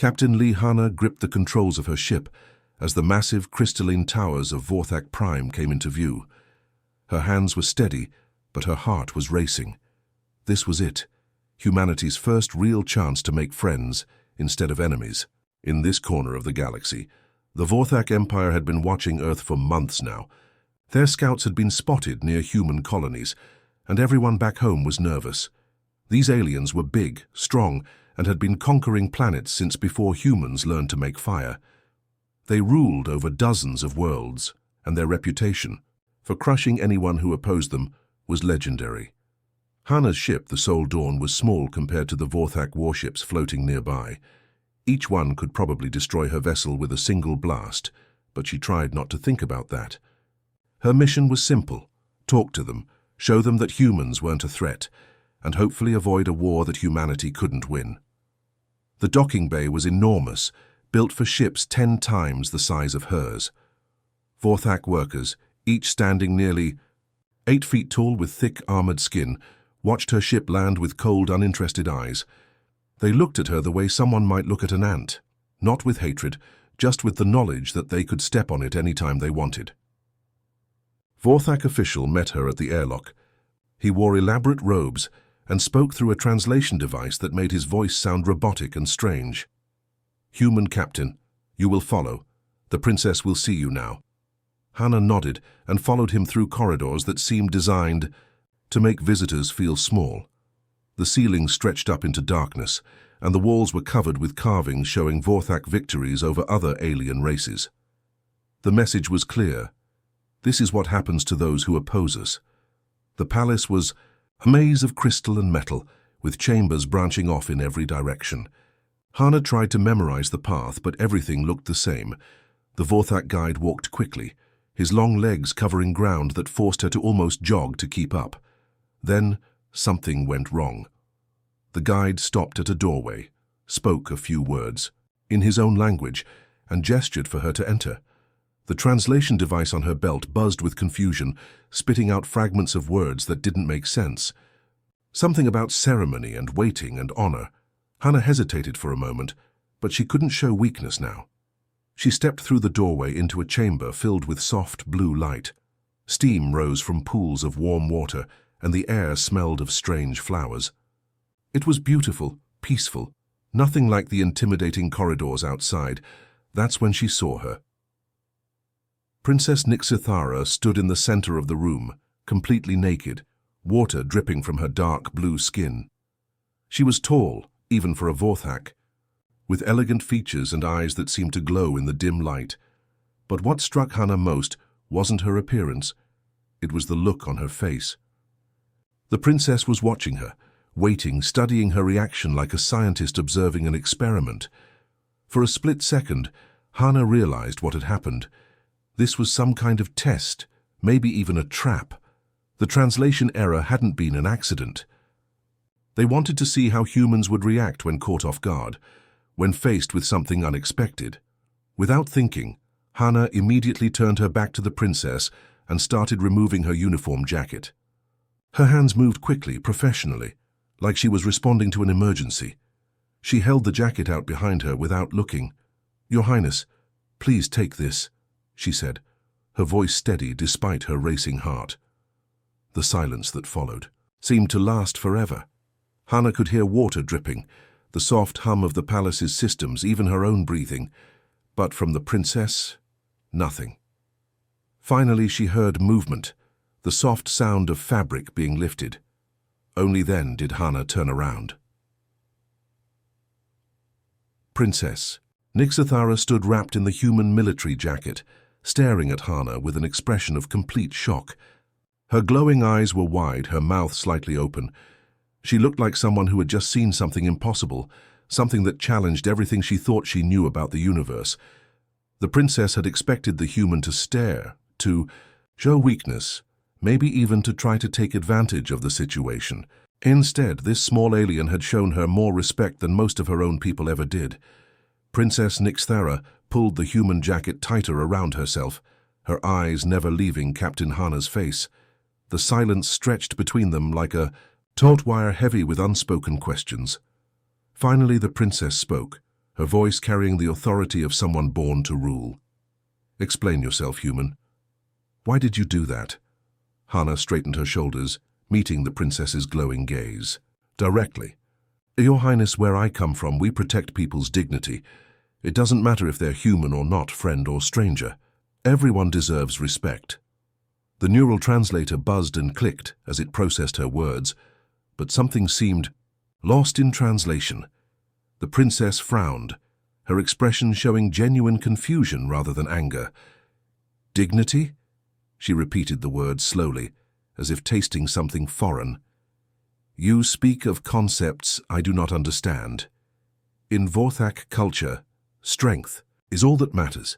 Captain Lee Hana gripped the controls of her ship as the massive crystalline towers of Vorthak Prime came into view. Her hands were steady, but her heart was racing. This was it, humanity's first real chance to make friends instead of enemies. In this corner of the galaxy, the Vorthak Empire had been watching Earth for months now. Their scouts had been spotted near human colonies, and everyone back home was nervous. These aliens were big, strong, and had been conquering planets since before humans learned to make fire. They ruled over dozens of worlds, and their reputation for crushing anyone who opposed them was legendary. Hana's ship, the Sol Dawn, was small compared to the Vorthak warships floating nearby. Each one could probably destroy her vessel with a single blast, but she tried not to think about that. Her mission was simple: talk to them, show them that humans weren't a threat, and hopefully avoid a war that humanity couldn't win. The docking bay was enormous, built for ships 10 times the size of hers. Vorthak workers, each standing nearly 8 feet tall with thick armored skin, watched her ship land with cold, uninterested eyes. They looked at her the way someone might look at an ant, not with hatred, just with the knowledge that they could step on it any time they wanted. Vorthak official met her at the airlock. He wore elaborate robes and spoke through a translation device that made his voice sound robotic and strange. "Human captain, you will follow. The princess will see you now." Hana nodded and followed him through corridors that seemed designed to make visitors feel small. The ceiling stretched up into darkness, and the walls were covered with carvings showing Vorthak victories over other alien races. The message was clear: this is what happens to those who oppose us. The palace was a maze of crystal and metal, with chambers branching off in every direction. Hana tried to memorize the path, but everything looked the same. The Vorthak guide walked quickly, his long legs covering ground that forced her to almost jog to keep up. Then something went wrong. The guide stopped at a doorway, spoke a few words, in his own language, and gestured for her to enter. The translation device on her belt buzzed with confusion, spitting out fragments of words that didn't make sense. Something about ceremony and waiting and honor. Hana hesitated for a moment, but she couldn't show weakness now. She stepped through the doorway into a chamber filled with soft blue light. Steam rose from pools of warm water, and the air smelled of strange flowers. It was beautiful, peaceful, nothing like the intimidating corridors outside. That's when she saw her. Princess Nixithara stood in the center of the room, completely naked, water dripping from her dark blue skin. She was tall, even for a Vorthak, with elegant features and eyes that seemed to glow in the dim light. But what struck Hana most wasn't her appearance, it was the look on her face. The princess was watching her, waiting, studying her reaction like a scientist observing an experiment. For a split second, Hana realized what had happened. This was some kind of test, maybe even a trap. The translation error hadn't been an accident. They wanted to see how humans would react when caught off guard, when faced with something unexpected. Without thinking, Hana immediately turned her back to the princess and started removing her uniform jacket. Her hands moved quickly, professionally, like she was responding to an emergency. She held the jacket out behind her without looking. "Your Highness, please take this," she said, her voice steady despite her racing heart. The silence that followed seemed to last forever. Hana could hear water dripping, the soft hum of the palace's systems, even her own breathing. But from the princess, nothing. Finally she heard movement, the soft sound of fabric being lifted. Only then did Hana turn around. Princess Nixithara stood wrapped in the human military jacket, staring at Hana with an expression of complete shock. Her glowing eyes were wide, her mouth slightly open. She looked like someone who had just seen something impossible, something that challenged everything she thought she knew about the universe. The princess had expected the human to stare, to show weakness, maybe even to try to take advantage of the situation. Instead, this small alien had shown her more respect than most of her own people ever did. Princess Nixithara pulled the human jacket tighter around herself, her eyes never leaving Captain Hana's face. The silence stretched between them like a taut wire heavy with unspoken questions. Finally the princess spoke, her voice carrying the authority of someone born to rule. "Explain yourself, human. Why did you do that?" Hana straightened her shoulders, meeting the princess's glowing gaze. "Directly. Your Highness, where I come from, we protect people's dignity. It doesn't matter if they're human or not, friend or stranger. Everyone deserves respect." The neural translator buzzed and clicked as it processed her words, but something seemed lost in translation. The princess frowned, her expression showing genuine confusion rather than anger. "Dignity?" She repeated the words slowly, as if tasting something foreign. "You speak of concepts I do not understand. In Vorthak culture, strength is all that matters.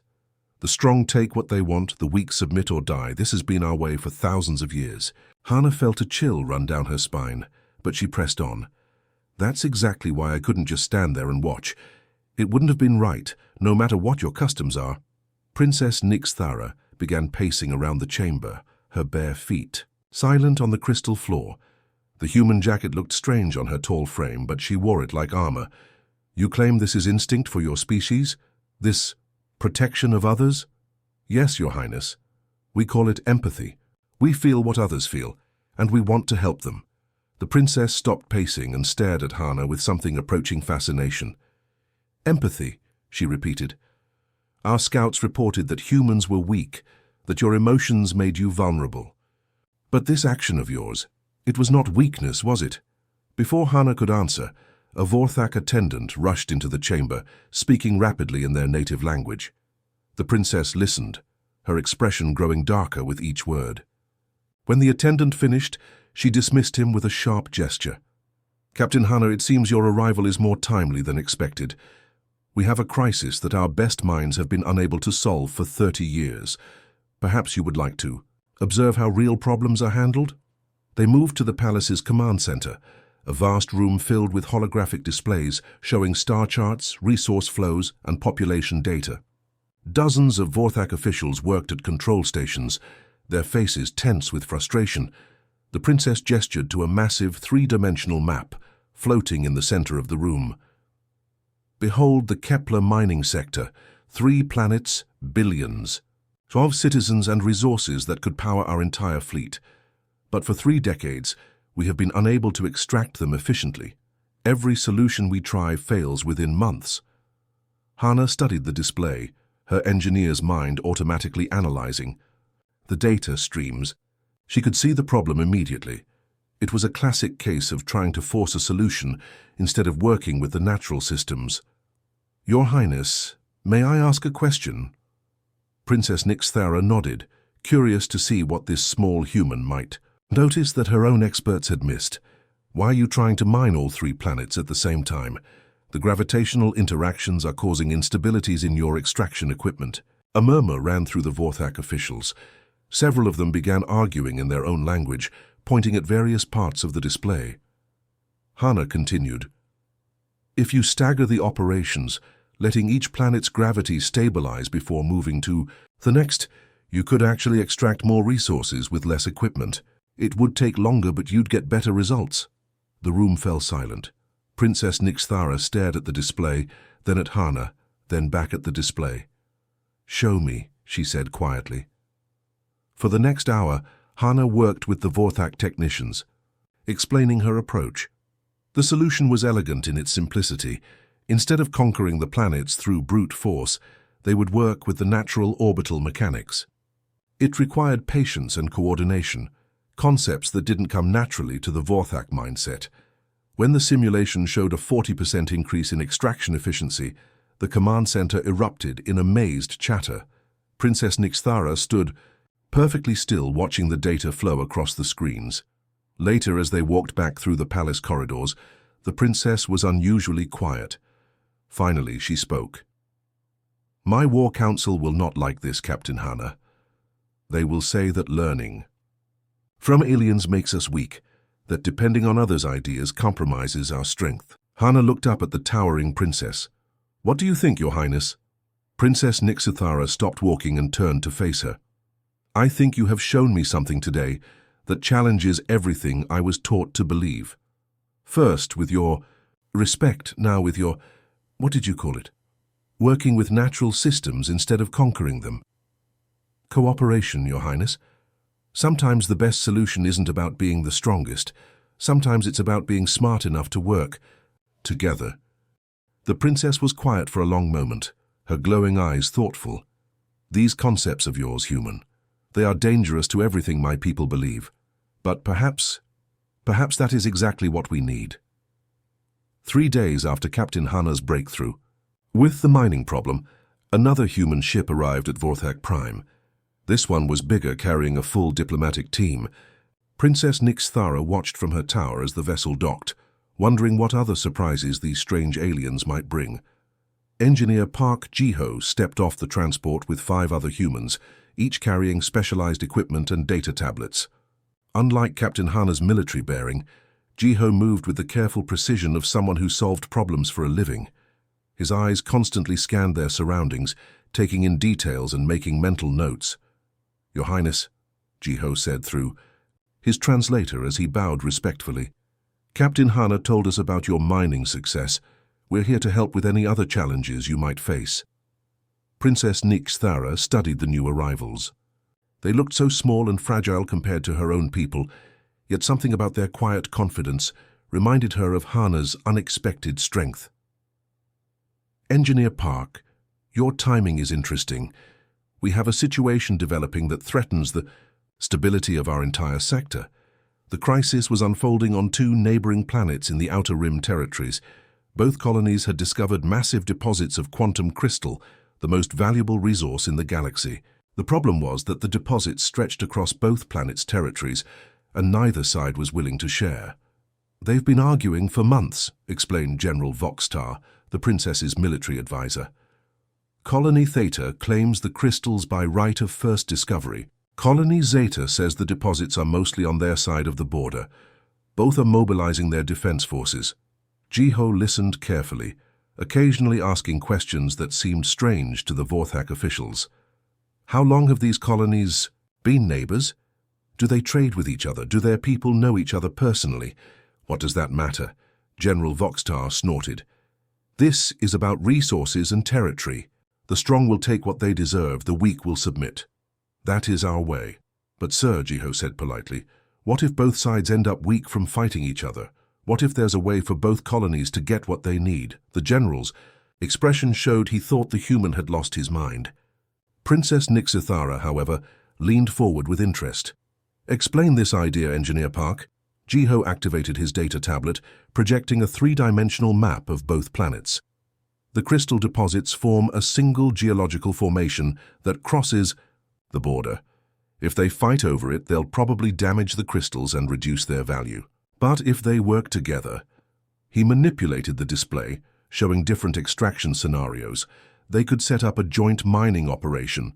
The strong take what they want, the weak submit or die. This has been our way for thousands of years." Hana felt a chill run down her spine, but she pressed on. "That's exactly why I couldn't just stand there and watch. It wouldn't have been right, no matter what your customs are." Princess Nixthara began pacing around the chamber, her bare feet silent on the crystal floor. The human jacket looked strange on her tall frame, but she wore it like armor. "You claim this is instinct for your species? This protection of others?" "Yes, Your Highness. We call it empathy. We feel what others feel, and we want to help them." The princess stopped pacing and stared at Hana with something approaching fascination. "Empathy," she repeated. "Our scouts reported that humans were weak, that your emotions made you vulnerable. But this action of yours, it was not weakness, was it?" Before Hana could answer, a Vorthak attendant rushed into the chamber, speaking rapidly in their native language. The princess listened, her expression growing darker with each word. When the attendant finished, she dismissed him with a sharp gesture. "Captain Hana, it seems your arrival is more timely than expected. We have a crisis that our best minds have been unable to solve for 30 years. Perhaps you would like to observe how real problems are handled?" They moved to the palace's command center, a vast room filled with holographic displays showing star charts, resource flows, and population data. Dozens of Vorthak officials worked at control stations, their faces tense with frustration. The princess gestured to a massive three-dimensional map floating in the center of the room. "Behold the Kepler mining sector, 3 planets, billions. 12 citizens and resources that could power our entire fleet. But for 3 decades, we have been unable to extract them efficiently. Every solution we try fails within months." Hana studied the display, her engineer's mind automatically analyzing the data streams. She could see the problem immediately. It was a classic case of trying to force a solution instead of working with the natural systems. "Your Highness, may I ask a question?" Princess Nixthara nodded, curious to see what this small human might notice that her own experts had missed. "Why are you trying to mine all 3 planets at the same time? The gravitational interactions are causing instabilities in your extraction equipment." A murmur ran through the Vorthak officials. Several of them began arguing in their own language, pointing at various parts of the display. Hana continued, "If you stagger the operations, letting each planet's gravity stabilize before moving to the next, you could actually extract more resources with less equipment. It would take longer, but you'd get better results." The room fell silent. Princess Nixthara stared at the display, then at Hana, then back at the display. "Show me," she said quietly. For the next hour, Hana worked with the Vorthak technicians, explaining her approach. The solution was elegant in its simplicity. Instead of conquering the planets through brute force, they would work with the natural orbital mechanics. It required patience and coordination, concepts that didn't come naturally to the Vorthak mindset. When the simulation showed a 40% increase in extraction efficiency, the command center erupted in amazed chatter. Princess Nixthara stood perfectly still, watching the data flow across the screens. Later, as they walked back through the palace corridors, the princess was unusually quiet. Finally, she spoke. "My war council will not like this, Captain Hana. They will say that learning from aliens makes us weak, that depending on others' ideas compromises our strength." Hana looked up at the towering princess. "What do you think, Your Highness?" Princess Nixthara stopped walking and turned to face her. "I think you have shown me something today that challenges everything I was taught to believe. First with your respect, now with your, What did you call it? Working with natural systems instead of conquering them. Cooperation, Your Highness. Sometimes the best solution isn't about being the strongest. Sometimes it's about being smart enough to work together. The princess was quiet for a long moment, her glowing eyes thoughtful. These concepts of yours, human, they are dangerous to everything my people believe. But perhaps that is exactly what we need. 3 days after Captain Hana's breakthrough, with the mining problem, another human ship arrived at Vorthak Prime. This one was bigger, carrying a full diplomatic team. Princess Nixthara watched from her tower as the vessel docked, wondering what other surprises these strange aliens might bring. Engineer Park Jiho stepped off the transport with 5 other humans, each carrying specialized equipment and data tablets. Unlike Captain Hana's military bearing, Jiho moved with the careful precision of someone who solved problems for a living. His eyes constantly scanned their surroundings, taking in details and making mental notes. Your Highness, Jiho said through his translator as he bowed respectfully. Captain Hana told us about your mining success. We're here to help with any other challenges you might face. Princess Nixthara studied the new arrivals. They looked so small and fragile compared to her own people, yet something about their quiet confidence reminded her of Hana's unexpected strength. Engineer Park, your timing is interesting. We have a situation developing that threatens the stability of our entire sector. The crisis was unfolding on 2 neighboring planets in the Outer Rim territories. Both colonies had discovered massive deposits of quantum crystal, the most valuable resource in the galaxy. The problem was that the deposits stretched across both planets' territories, and neither side was willing to share. They've been arguing for months, explained General Voxtar, the princess's military advisor. Colony Theta claims the crystals by right of first discovery. Colony Zeta says the deposits are mostly on their side of the border. Both are mobilizing their defense forces. Jiho listened carefully, occasionally asking questions that seemed strange to the Vorthak officials. How long have these colonies been neighbors? Do they trade with each other? Do their people know each other personally? What does that matter? General Voxtar snorted. This is about resources and territory. The strong will take what they deserve, the weak will submit. That is our way. But sir, Jiho said politely, what if both sides end up weak from fighting each other? What if there's a way for both colonies to get what they need? The general's expression showed he thought the human had lost his mind. Princess Nixithara, however, leaned forward with interest. Explain this idea, Engineer Park. Jiho activated his data tablet, projecting a 3-dimensional map of both planets. The crystal deposits form a single geological formation that crosses the border. If they fight over it, they'll probably damage the crystals and reduce their value. But if they work together, he manipulated the display, showing different extraction scenarios. They could set up a joint mining operation.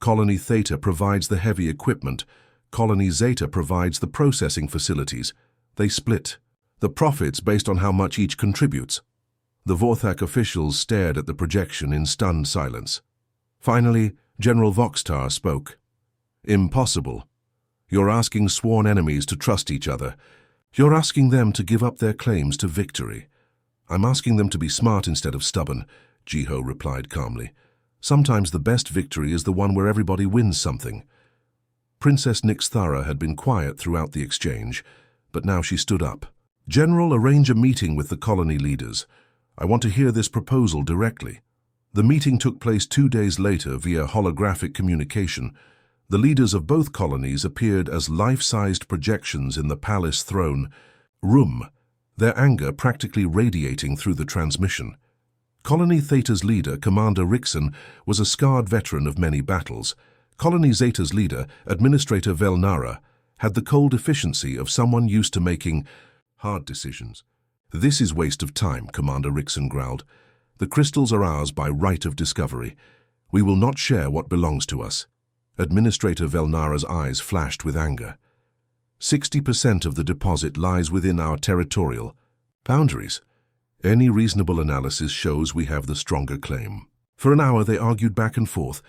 Colony Theta provides the heavy equipment. Colony Zeta provides the processing facilities. They split the profits based on how much each contributes. The Vorthak officials stared at the projection in stunned silence. Finally, General Voxtar spoke. Impossible. You're asking sworn enemies to trust each other. You're asking them to give up their claims to victory. I'm asking them to be smart instead of stubborn, Jiho replied calmly. Sometimes the best victory is the one where everybody wins something. Princess Nixthara had been quiet throughout the exchange, but now she stood up. General, arrange a meeting with the colony leaders. I want to hear this proposal directly. The meeting took place 2 days later via holographic communication. The leaders of both colonies appeared as life-sized projections in the palace throne room, their anger practically radiating through the transmission. Colony Theta's leader, Commander Rixon, was a scarred veteran of many battles. Colony Zeta's leader, Administrator Velnara, had the cold efficiency of someone used to making hard decisions. This is waste of time, Commander Rixon growled. The crystals are ours by right of discovery. We will not share what belongs to us. Administrator Velnara's eyes flashed with anger. 60% of the deposit lies within our territorial boundaries. Any reasonable analysis shows we have the stronger claim. For an hour they argued back and forth,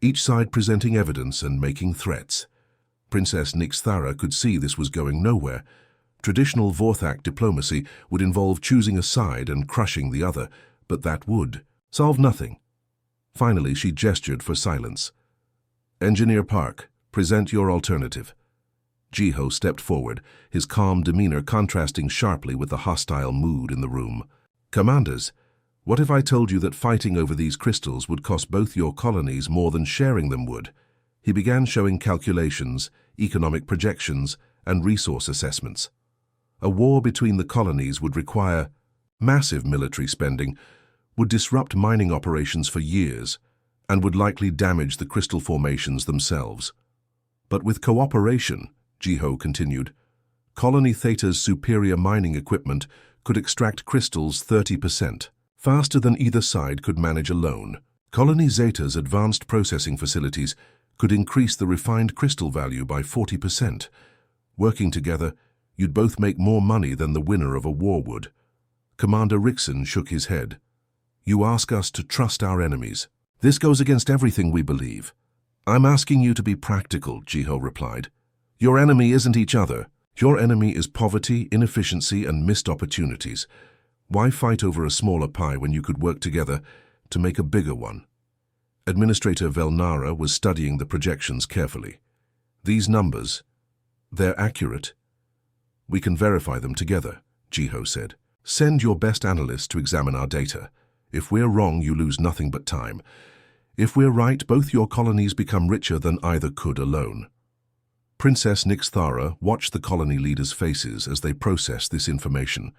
each side presenting evidence and making threats. Princess Nixthara could see this was going nowhere. Traditional Vorthak diplomacy would involve choosing a side and crushing the other, but that would solve nothing. Finally, she gestured for silence. "Engineer Park, present your alternative." Jiho stepped forward, his calm demeanor contrasting sharply with the hostile mood in the room. "Commanders, what if I told you that fighting over these crystals would cost both your colonies more than sharing them would?" He began showing calculations, economic projections, and resource assessments. A war between the colonies would require massive military spending, would disrupt mining operations for years, and would likely damage the crystal formations themselves. But with cooperation, Jiho continued, Colony Theta's superior mining equipment could extract crystals 30%, faster than either side could manage alone. Colony Zeta's advanced processing facilities could increase the refined crystal value by 40%. Working together, you'd both make more money than the winner of a war would. Commander Rickson shook his head. "You ask us to trust our enemies. This goes against everything we believe." "I'm asking you to be practical," Jiho replied. "Your enemy isn't each other. Your enemy is poverty, inefficiency, and missed opportunities. Why fight over a smaller pie when you could work together to make a bigger one?" Administrator Velnara was studying the projections carefully. "These numbers, they're accurate. We can verify them together," Jiho said. "Send your best analysts to examine our data. If we're wrong, you lose nothing but time. If we're right, both your colonies become richer than either could alone." Princess Nixthara watched the colony leaders' faces as they processed this information.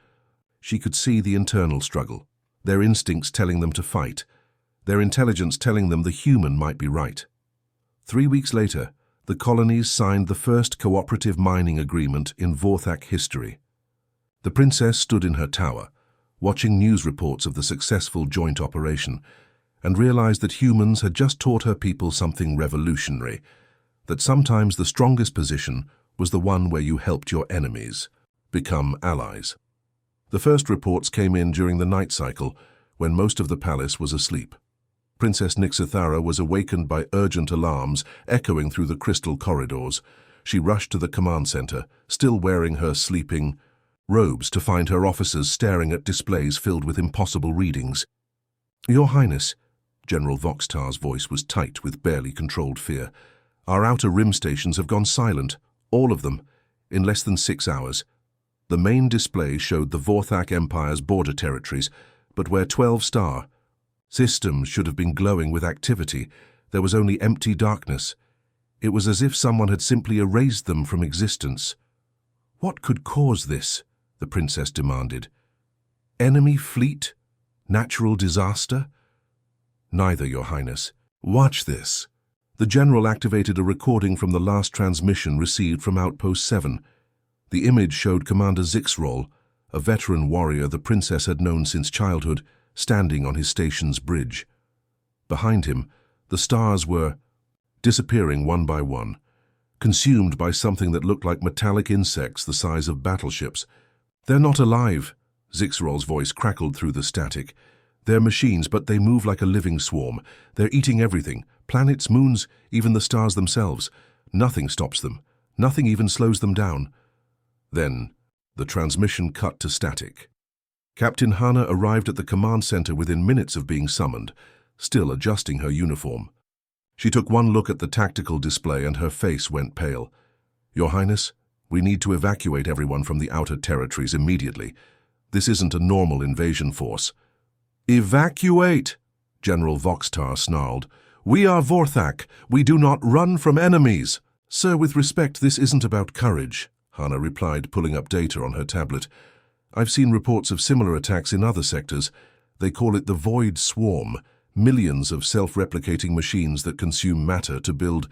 She could see the internal struggle, their instincts telling them to fight, their intelligence telling them the human might be right. 3 weeks later, the colonies signed the first cooperative mining agreement in Vorthak history. The princess stood in her tower, watching news reports of the successful joint operation, and realized that humans had just taught her people something revolutionary, that sometimes the strongest position was the one where you helped your enemies become allies. The first reports came in during the night cycle, when most of the palace was asleep. Princess Nixithara was awakened by urgent alarms echoing through the crystal corridors. She rushed to the command center, still wearing her sleeping robes, to find her officers staring at displays filled with impossible readings. "Your Highness," General Voxtar's voice was tight with barely controlled fear, "our outer rim stations have gone silent, all of them, in less than 6 hours. The main display showed the Vorthak Empire's border territories, but where 12-star systems should have been glowing with activity, there was only empty darkness. It was as if someone had simply erased them from existence." "What could cause this?" the princess demanded. "Enemy fleet? Natural disaster?" "Neither, Your Highness. Watch this." The general activated a recording from the last transmission received from Outpost 7. The image showed Commander Zixrol, a veteran warrior the princess had known since childhood, standing on his station's bridge. Behind him, the stars were disappearing one by one, consumed by something that looked like metallic insects the size of battleships. "They're not alive," Zixrol's voice crackled through the static. "They're machines, but they move like a living swarm. They're eating everything, planets, moons, even the stars themselves. Nothing stops them. Nothing even slows them down." Then, the transmission cut to static. Captain Hana arrived at the command center within minutes of being summoned, still adjusting her uniform. She took one look at the tactical display and her face went pale. "Your Highness, we need to evacuate everyone from the outer territories immediately. This isn't a normal invasion force." "Evacuate!" General Voxtar snarled. "We are Vorthak. We do not run from enemies." "Sir, with respect, this isn't about courage," Hana replied, pulling up data on her tablet. "I've seen reports of similar attacks in other sectors. They call it the Void Swarm, millions of self-replicating machines that consume matter to build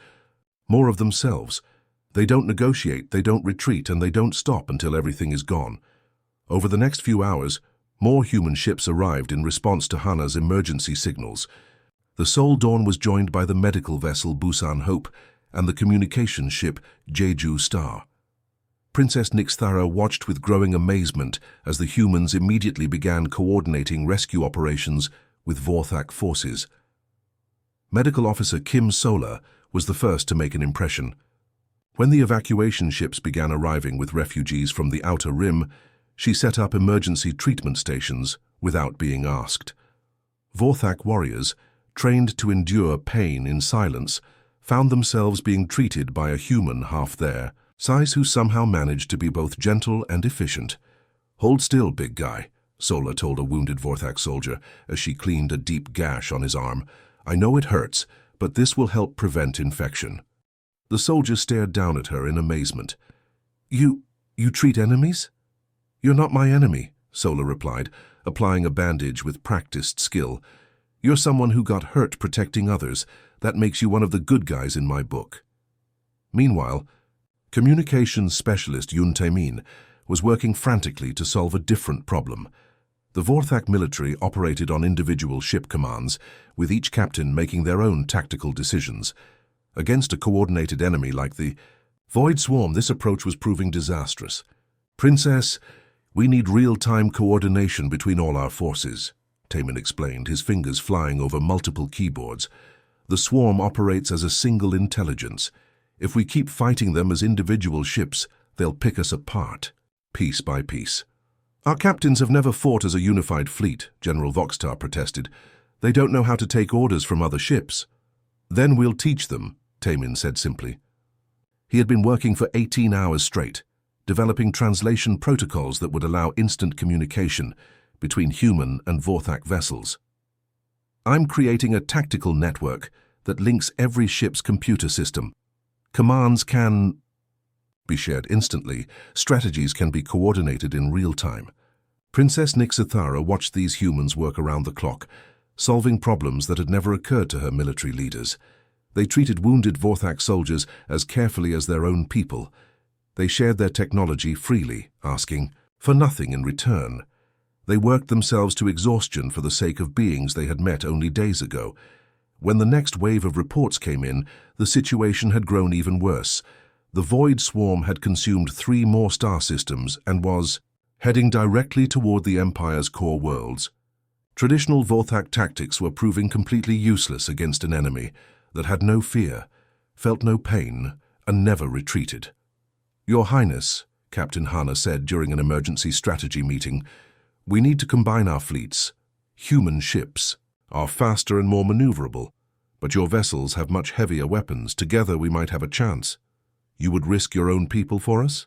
more of themselves. They don't negotiate, they don't retreat, and they don't stop until everything is gone." Over the next few hours, more human ships arrived in response to Hana's emergency signals. The Sol Dawn was joined by the medical vessel Busan Hope and the communications ship Jeju Star. Princess Nixthara watched with growing amazement as the humans immediately began coordinating rescue operations with Vorthak forces. Medical Officer Kim Sola was the first to make an impression. When the evacuation ships began arriving with refugees from the outer rim, she set up emergency treatment stations without being asked. Vorthak warriors, trained to endure pain in silence, found themselves being treated by a human half there, Sci's who somehow managed to be both gentle and efficient. "Hold still, big guy," Sola told a wounded Vorthak soldier as she cleaned a deep gash on his arm. "I know it hurts, but this will help prevent infection." The soldier stared down at her in amazement. You treat enemies?" "You're not my enemy," Sola replied, applying a bandage with practiced skill. "You're someone who got hurt protecting others. That makes you one of the good guys in my book." Meanwhile, communications specialist Yun Taemin was working frantically to solve a different problem. The Vorthak military operated on individual ship commands, with each captain making their own tactical decisions. Against a coordinated enemy like the Void Swarm, this approach was proving disastrous. "Princess, we need real-time coordination between all our forces," Taemin explained, his fingers flying over multiple keyboards. "The swarm operates as a single intelligence. If we keep fighting them as individual ships, they'll pick us apart, piece by piece." "Our captains have never fought as a unified fleet," General Voxtar protested. "They don't know how to take orders from other ships." "Then we'll teach them," Taemin said simply. He had been working for 18 hours straight, developing translation protocols that would allow instant communication between human and Vorthak vessels. "I'm creating a tactical network that links every ship's computer system. Commands can be shared instantly. Strategies can be coordinated in real time." Princess Nixithara watched these humans work around the clock, solving problems that had never occurred to her military leaders. They treated wounded Vorthak soldiers as carefully as their own people. They shared their technology freely, asking for nothing in return. They worked themselves to exhaustion for the sake of beings they had met only days ago. When the next wave of reports came in, the situation had grown even worse. The Void Swarm had consumed 3 more star systems and was heading directly toward the Empire's core worlds. Traditional Vorthak tactics were proving completely useless against an enemy that had no fear, felt no pain, and never retreated. "Your Highness," Captain Hana said during an emergency strategy meeting, "we need to combine our fleets. Human ships are faster and more maneuverable, but your vessels have much heavier weapons. Together we might have a chance. You would risk your own people for us?"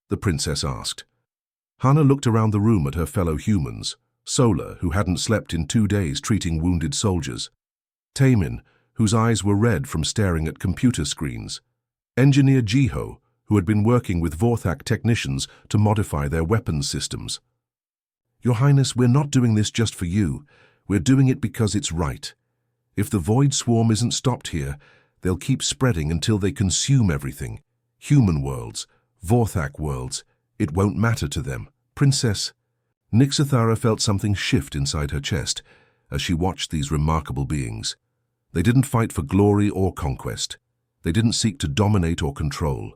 the princess asked. Hana looked around the room at her fellow humans, Sola, who hadn't slept in 2 days treating wounded soldiers, Taemin, whose eyes were red from staring at computer screens, Engineer Jiho, who had been working with Vorthak technicians to modify their weapons systems. "Your Highness, we're not doing this just for you. We're doing it because it's right. If the Void Swarm isn't stopped here, they'll keep spreading until they consume everything. Human worlds, Vorthak worlds. It won't matter to them." Princess Nixithara felt something shift inside her chest as she watched these remarkable beings. They didn't fight for glory or conquest. They didn't seek to dominate or control.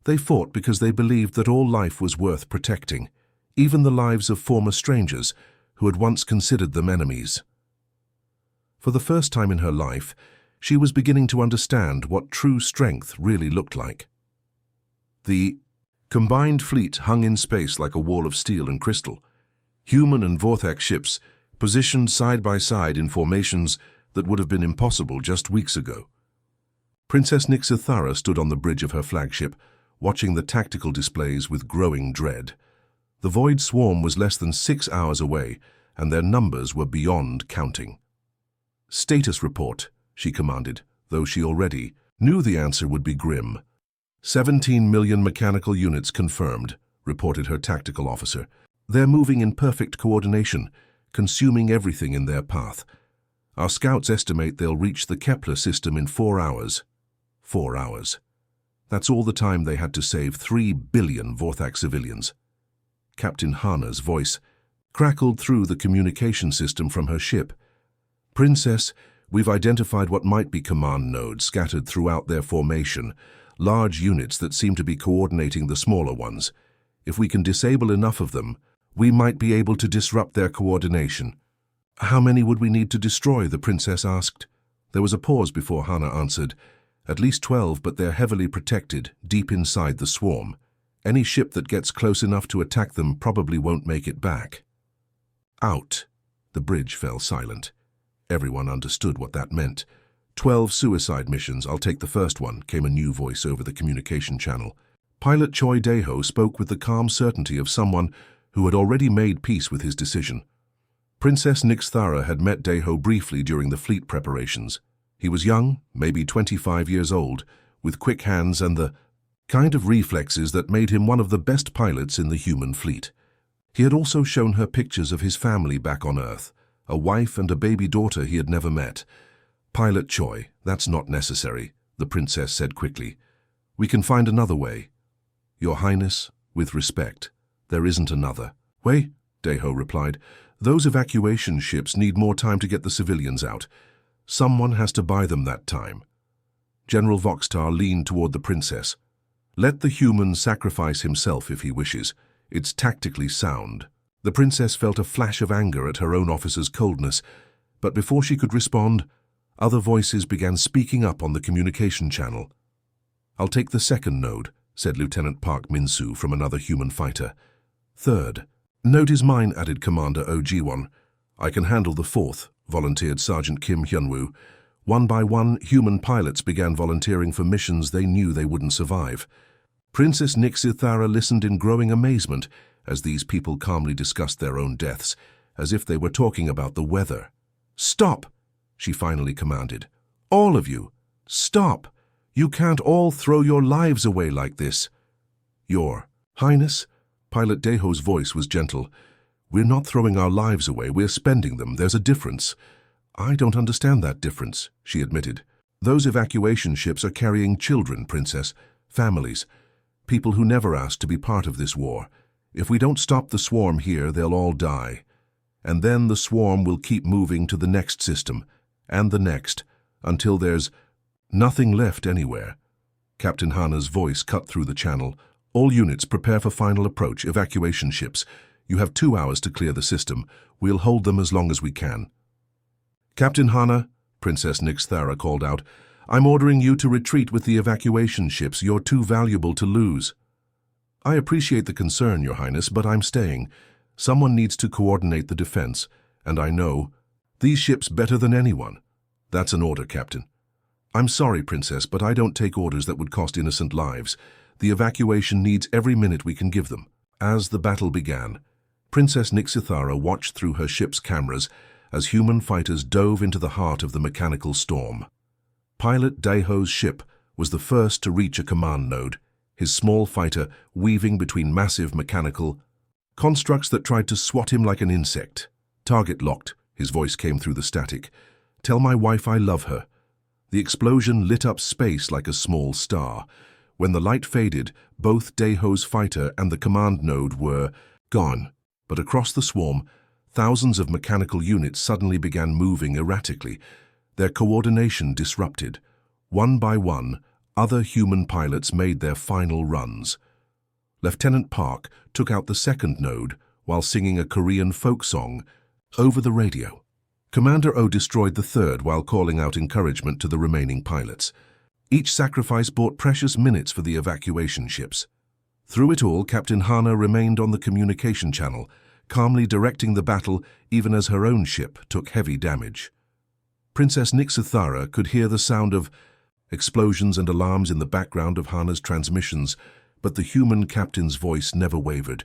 They fought because they believed that all life was worth protecting, even the lives of former strangers who had once considered them enemies. For the first time in her life, she was beginning to understand what true strength really looked like. The combined fleet hung in space like a wall of steel and crystal. Human and Vorthak ships positioned side by side in formations that would have been impossible just weeks ago. Princess Nixithara stood on the bridge of her flagship, watching the tactical displays with growing dread. The Void Swarm was less than 6 hours away, and their numbers were beyond counting. "Status report," she commanded, though she already knew the answer would be grim. 17 million mechanical units confirmed, reported her tactical officer. "They're moving in perfect coordination, consuming everything in their path. Our scouts estimate they'll reach the Kepler system in 4 hours. 4 hours. That's all the time they had to save 3 billion Vorthak civilians." Captain Hana's voice crackled through the communication system from her ship. "Princess, we've identified what might be command nodes scattered throughout their formation, large units that seem to be coordinating the smaller ones. If we can disable enough of them, we might be able to disrupt their coordination." "How many would we need to destroy?" the princess asked. There was a pause before Hana answered. "At least 12, but they're heavily protected, deep inside the swarm. Any ship that gets close enough to attack them probably won't make it back." "Out," The bridge fell silent. Everyone understood what that meant. 12 suicide missions, I'll take the first one, came a new voice over the communication channel. Pilot Choi Dae-ho spoke with the calm certainty of someone who had already made peace with his decision. Princess Nix-Thara had met Dae-ho briefly during the fleet preparations. He was young, maybe 25 years old, with quick hands and the kind of reflexes that made him one of the best pilots in the human fleet. He had also shown her pictures of his family back on Earth, a wife and a baby daughter he had never met. Pilot Choi, that's not necessary, the princess said quickly. We can find another way. Your Highness, with respect, there isn't another way, Dae-ho replied. Those evacuation ships need more time to get the civilians out. Someone has to buy them that time. General Voxtar leaned toward the princess. Let the human sacrifice himself if he wishes. It's tactically sound. The princess felt a flash of anger at her own officer's coldness, but before she could respond, other voices began speaking up on the communication channel. I'll take the second node, said Lieutenant Park Min-soo from another human fighter. Third. Node is mine, added Commander Oh Ji-won. I can handle the fourth, volunteered Sergeant Kim Hyun-woo. One by one, human pilots began volunteering for missions they knew they wouldn't survive. Princess Nix-Thara listened in growing amazement as these people calmly discussed their own deaths, as if they were talking about the weather. Stop, she finally commanded. All of you, stop. You can't all throw your lives away like this. Your Highness, Pilot Dae-ho's voice was gentle. We're not throwing our lives away, we're spending them. There's a difference. I don't understand that difference, she admitted. Those evacuation ships are carrying children, Princess, families, people who never asked to be part of this war. If we don't stop the swarm here, they'll all die. And then the swarm will keep moving to the next system, and the next, until there's nothing left anywhere. Captain Hana's voice cut through the channel. All units prepare for final approach, evacuation ships. You have 2 hours to clear the system. We'll hold them as long as we can. Captain Hana, Princess Nix-Thara called out, I'm ordering you to retreat with the evacuation ships. You're too valuable to lose. I appreciate the concern, Your Highness, but I'm staying. Someone needs to coordinate the defense, and I know these ships better than anyone. That's an order, Captain. I'm sorry, Princess, but I don't take orders that would cost innocent lives. The evacuation needs every minute we can give them. As the battle began, Princess Nix-Thara watched through her ship's cameras as human fighters dove into the heart of the mechanical storm. Pilot Dae-ho's ship was the first to reach a command node, his small fighter weaving between massive mechanical constructs that tried to swat him like an insect. Target locked, his voice came through the static. Tell my wife I love her. The explosion lit up space like a small star. When the light faded, both Dae-ho's fighter and the command node were gone. But across the swarm, thousands of mechanical units suddenly began moving erratically, their coordination disrupted. One by one, other human pilots made their final runs. Lieutenant Park took out the second node while singing a Korean folk song over the radio. Commander Oh destroyed the third while calling out encouragement to the remaining pilots. Each sacrifice bought precious minutes for the evacuation ships. Through it all, Captain Hana remained on the communication channel, calmly directing the battle even as her own ship took heavy damage. Princess Nix-Thara could hear the sound of explosions and alarms in the background of Hana's transmissions, but the human captain's voice never wavered.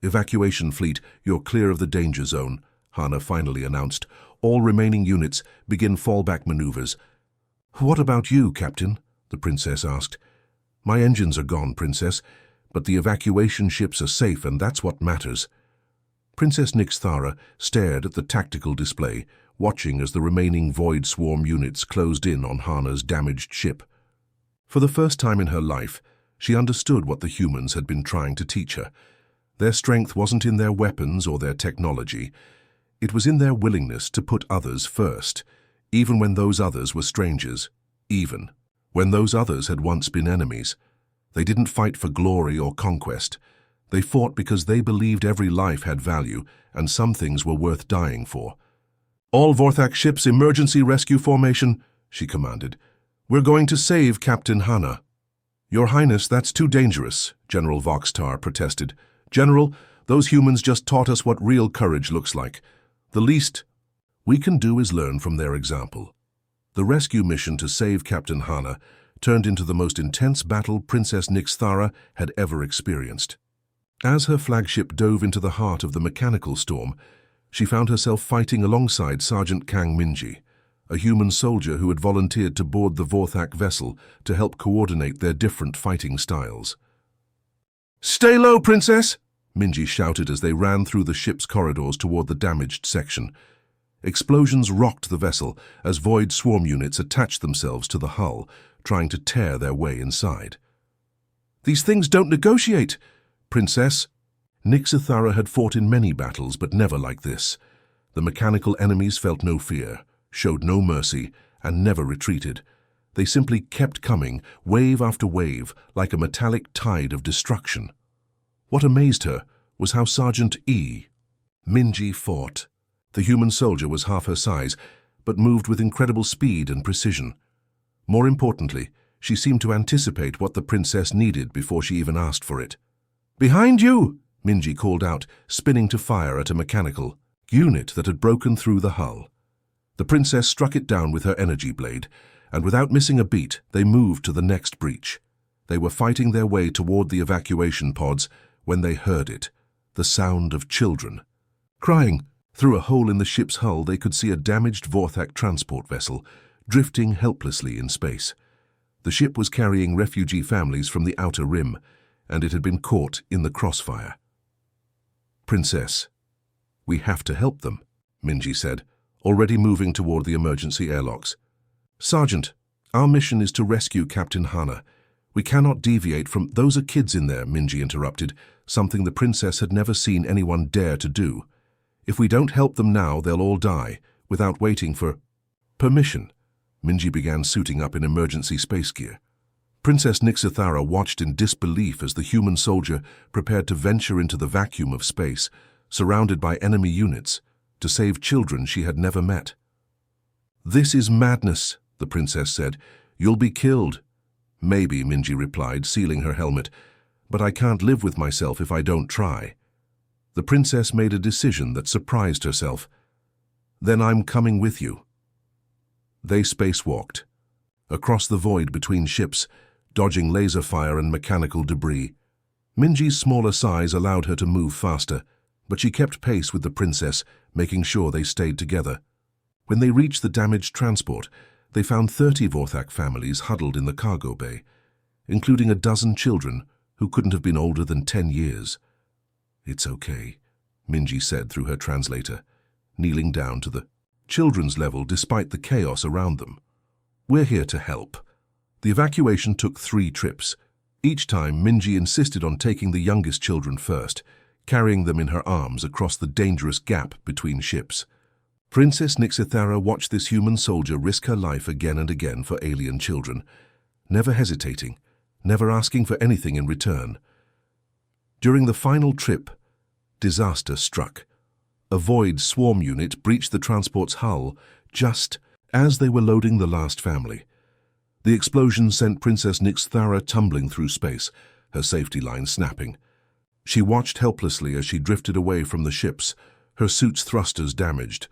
Evacuation fleet, you're clear of the danger zone, Hana finally announced. All remaining units begin fallback maneuvers. What about you, Captain? The princess asked. My engines are gone, Princess, but the evacuation ships are safe and that's what matters. Princess Nix-Thara stared at the tactical display, watching as the remaining Void Swarm units closed in on Hana's damaged ship. For the first time in her life, she understood what the humans had been trying to teach her. Their strength wasn't in their weapons or their technology. It was in their willingness to put others first, even when those others were strangers, even when those others had once been enemies. They didn't fight for glory or conquest. They fought because they believed every life had value and some things were worth dying for. All Vorthak ships emergency rescue formation, she commanded. We're going to save Captain Hana. Your Highness, that's too dangerous, General Voxtar protested. General, those humans just taught us what real courage looks like. The least we can do is learn from their example. The rescue mission to save Captain Hana turned into the most intense battle Princess Nixthara had ever experienced. As her flagship dove into the heart of the mechanical storm, she found herself fighting alongside Sergeant Kang Minji, a human soldier who had volunteered to board the Vorthak vessel to help coordinate their different fighting styles. "Stay low, Princess!" Minji shouted as they ran through the ship's corridors toward the damaged section. Explosions rocked the vessel as Void swarm units attached themselves to the hull, trying to tear their way inside. "These things don't negotiate, Princess!" Nixthara had fought in many battles, but never like this. The mechanical enemies felt no fear, showed no mercy, and never retreated. They simply kept coming, wave after wave, like a metallic tide of destruction. What amazed her was how Sergeant Minji fought. The human soldier was half her size, but moved with incredible speed and precision. More importantly, she seemed to anticipate what the princess needed before she even asked for it. "Behind you!" Minji called out, spinning to fire at a mechanical unit that had broken through the hull. The princess struck it down with her energy blade, and without missing a beat, they moved to the next breach. They were fighting their way toward the evacuation pods when they heard it, the sound of children crying. Through a hole in the ship's hull, they could see a damaged Vorthak transport vessel, drifting helplessly in space. The ship was carrying refugee families from the outer rim, and it had been caught in the crossfire. "Princess, we have to help them," Minji said, already moving toward the emergency airlocks. "Sergeant, our mission is to rescue Captain Hana. We cannot deviate from—" "Those are kids in there," Minji interrupted, something the princess had never seen anyone dare to do. "If we don't help them now, they'll all die, without waiting for permission." Minji began suiting up in emergency space gear. Princess Nixthara watched in disbelief as the human soldier prepared to venture into the vacuum of space, surrounded by enemy units, to save children she had never met. "This is madness," the princess said. "You'll be killed." "Maybe," Minji replied, sealing her helmet, "but I can't live with myself if I don't try." The princess made a decision that surprised herself. "Then I'm coming with you." They spacewalked, across the void between ships, dodging laser fire and mechanical debris. Minji's smaller size allowed her to move faster, but she kept pace with the princess, making sure they stayed together. When they reached the damaged transport, they found 30 Vorthak families huddled in the cargo bay, including a dozen children who couldn't have been older than 10 years. "It's okay," Minji said through her translator, kneeling down to the children's level despite the chaos around them. "We're here to help." The evacuation took 3 trips. Each time, Minji insisted on taking the youngest children first, carrying them in her arms across the dangerous gap between ships. Princess Nixthara watched this human soldier risk her life again and again for alien children, never hesitating, never asking for anything in return. During the final trip, disaster struck. A Void swarm unit breached the transport's hull just as they were loading the last family. The explosion sent Princess Nixthara tumbling through space, her safety line snapping. She watched helplessly as she drifted away from the ships, her suit's thrusters damaged.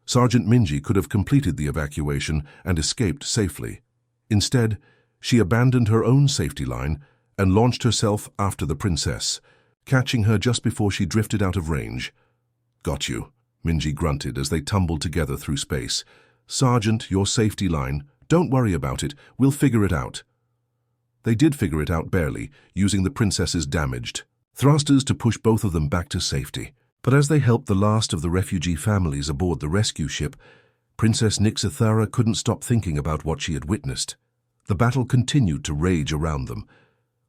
Sergeant Minji could have completed the evacuation and escaped safely. Instead, she abandoned her own safety line and launched herself after the princess, catching her just before she drifted out of range. "Got you," Minji grunted as they tumbled together through space. "Sergeant, your safety line. Don't worry about it. We'll figure it out." They did figure it out barely, using the princess's damaged thrusters to push both of them back to safety. But as they helped the last of the refugee families aboard the rescue ship, Princess Nixthara couldn't stop thinking about what she had witnessed. The battle continued to rage around them.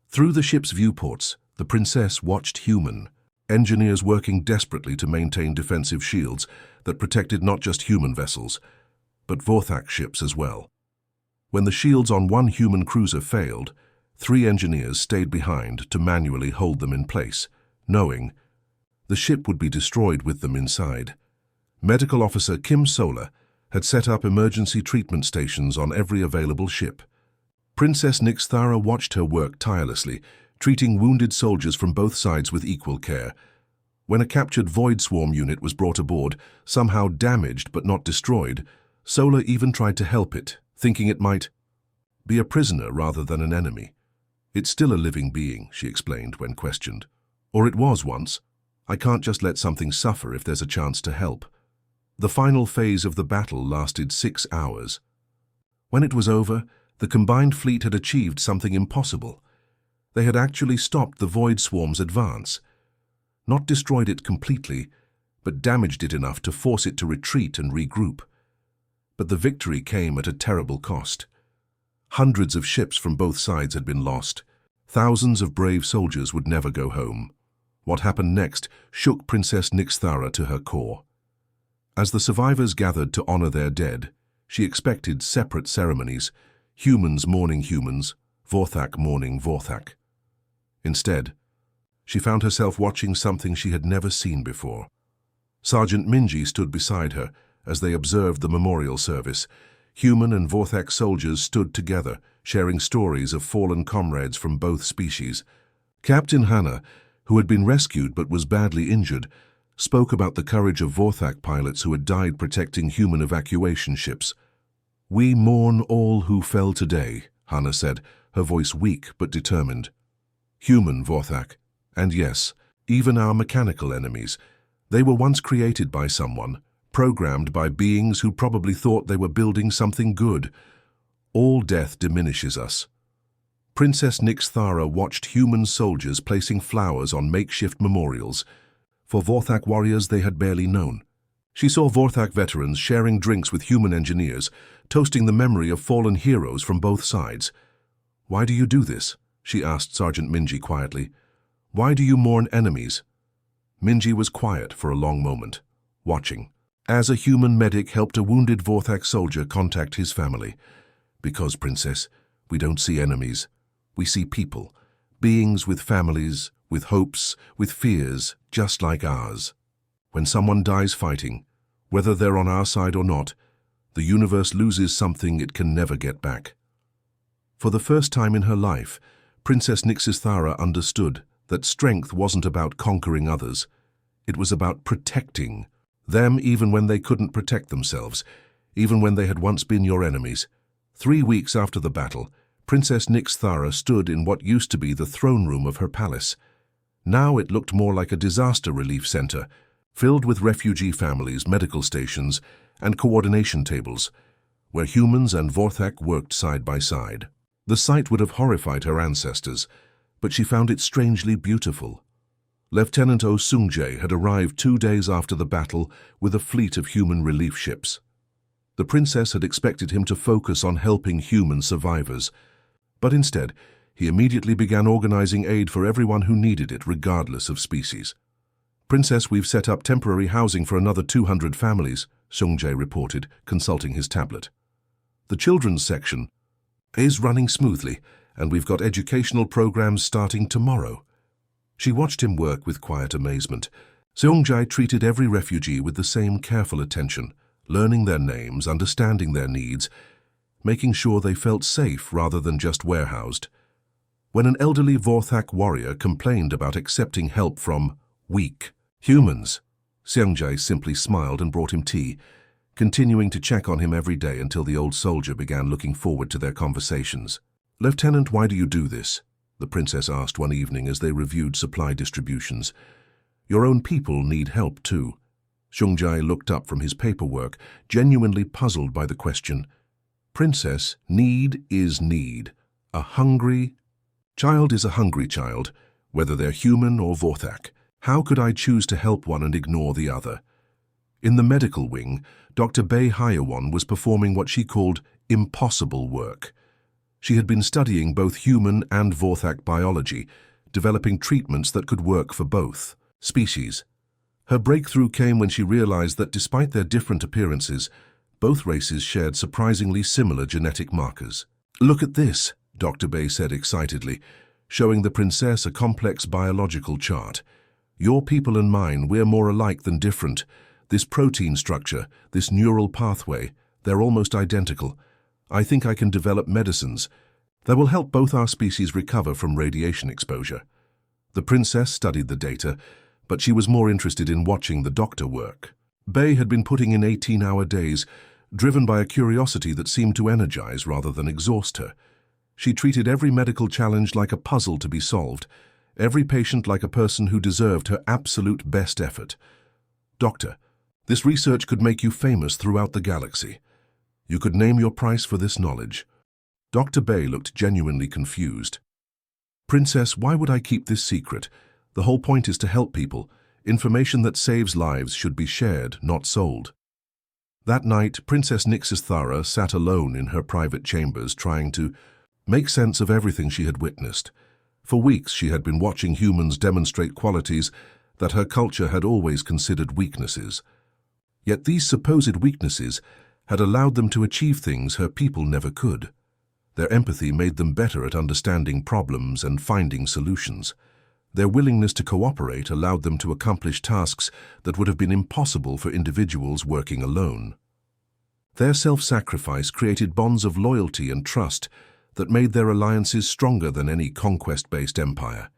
Through the ship's viewports, the princess watched human engineers working desperately to maintain defensive shields that protected not just human vessels, but Vorthak ships as well. When the shields on one human cruiser failed, 3 engineers stayed behind to manually hold them in place, knowing the ship would be destroyed with them inside. Medical Officer Kim Sola had set up emergency treatment stations on every available ship. Princess Nixthara watched her work tirelessly, treating wounded soldiers from both sides with equal care. When a captured Void Swarm unit was brought aboard, somehow damaged but not destroyed, Sola even tried to help it, thinking it might be a prisoner rather than an enemy. "It's still a living being," she explained when questioned. "Or it was once. I can't just let something suffer if there's a chance to help." The final phase of the battle lasted 6 hours. When it was over, the combined fleet had achieved something impossible. They had actually stopped the Void Swarm's advance. Not destroyed it completely, but damaged it enough to force it to retreat and regroup. But the victory came at a terrible cost. Hundreds of ships from both sides had been lost. Thousands of brave soldiers would never go home. What happened next shook Princess Nixthara to her core. As the survivors gathered to honor their dead, she expected separate ceremonies, humans mourning humans, Vorthak mourning Vorthak. Instead, she found herself watching something she had never seen before. Sergeant Minji stood beside her as they observed the memorial service. Human and Vorthak soldiers stood together, sharing stories of fallen comrades from both species. Captain Hannah, who had been rescued but was badly injured, spoke about the courage of Vorthak pilots who had died protecting human evacuation ships. "We mourn all who fell today," Hannah said, her voice weak but determined. "Human Vorthak, and yes, even our mechanical enemies. They were once created by someone, programmed by beings who probably thought they were building something good. All death diminishes us." Princess Nixthara watched human soldiers placing flowers on makeshift memorials for Vorthak warriors they had barely known. She saw Vorthak veterans sharing drinks with human engineers, toasting the memory of fallen heroes from both sides. "Why do you do this?" she asked Sergeant Minji quietly. "Why do you mourn enemies?" Minji was quiet for a long moment, watching, as a human medic helped a wounded Vorthak soldier contact his family. "Because, Princess, we don't see enemies. We see people, beings with families, with hopes, with fears, just like ours. When someone dies fighting, whether they're on our side or not, the universe loses something it can never get back." For the first time in her life, Princess Nixthara understood that strength wasn't about conquering others. It was about protecting them even when they couldn't protect themselves, even when they had once been your enemies. 3 weeks after the battle, Princess Nixthara stood in what used to be the throne room of her palace. Now it looked more like a disaster relief center, filled with refugee families, medical stations, and coordination tables, where humans and Vorthak worked side by side. The sight would have horrified her ancestors, but she found it strangely beautiful. Lieutenant Oh Sungjae had arrived 2 days after the battle with a fleet of human relief ships. The princess had expected him to focus on helping human survivors, but instead, he immediately began organizing aid for everyone who needed it, regardless of species. "Princess, we've set up temporary housing for another 200 families," Sungjae reported, consulting his tablet. "The children's section is running smoothly, and we've got educational programs starting tomorrow." She watched him work with quiet amazement. Sungjae treated every refugee with the same careful attention, learning their names, understanding their needs, making sure they felt safe rather than just warehoused. When an elderly Vorthak warrior complained about accepting help from weak humans, Sungjae simply smiled and brought him tea, continuing to check on him every day until the old soldier began looking forward to their conversations. "Lieutenant, why do you do this?" the princess asked one evening as they reviewed supply distributions. "Your own people need help too." Sungjae looked up from his paperwork, genuinely puzzled by the question. "Princess, need is need. A hungry child is a hungry child, whether they're human or Vorthak. How could I choose to help one and ignore the other?" In the medical wing, Dr. Bae Hyewon was performing what she called impossible work. She had been studying both human and Vorthak biology, developing treatments that could work for both species. Her breakthrough came when she realized that despite their different appearances, both races shared surprisingly similar genetic markers. "Look at this," Dr. Bae said excitedly, showing the princess a complex biological chart. "Your people and mine, we're more alike than different. This protein structure, this neural pathway, they're almost identical. I think I can develop medicines that will help both our species recover from radiation exposure." The princess studied the data, but she was more interested in watching the doctor work. Bay had been putting in 18-hour days, driven by a curiosity that seemed to energize rather than exhaust her. She treated every medical challenge like a puzzle to be solved, every patient like a person who deserved her absolute best effort. "Doctor, this research could make you famous throughout the galaxy. You could name your price for this knowledge." Dr. Bay looked genuinely confused. "Princess, why would I keep this secret? The whole point is to help people. Information that saves lives should be shared, not sold." That night, Princess Nixithara sat alone in her private chambers trying to make sense of everything she had witnessed. For weeks she had been watching humans demonstrate qualities that her culture had always considered weaknesses. Yet these supposed weaknesses had allowed them to achieve things her people never could. Their empathy made them better at understanding problems and finding solutions. Their willingness to cooperate allowed them to accomplish tasks that would have been impossible for individuals working alone. Their self-sacrifice created bonds of loyalty and trust that made their alliances stronger than any conquest-based empire.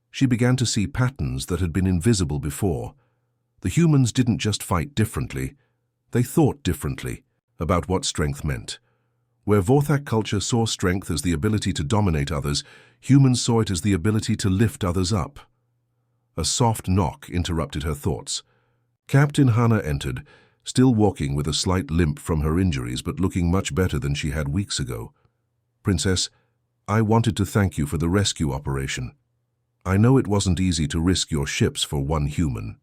She began to see patterns that had been invisible before. The humans didn't just fight differently, they thought differently about what strength meant. Where Vorthak culture saw strength as the ability to dominate others, humans saw it as the ability to lift others up. A soft knock interrupted her thoughts. Captain Hannah entered, still walking with a slight limp from her injuries but looking much better than she had weeks ago. "Princess, I wanted to thank you for the rescue operation. I know it wasn't easy to risk your ships for one human."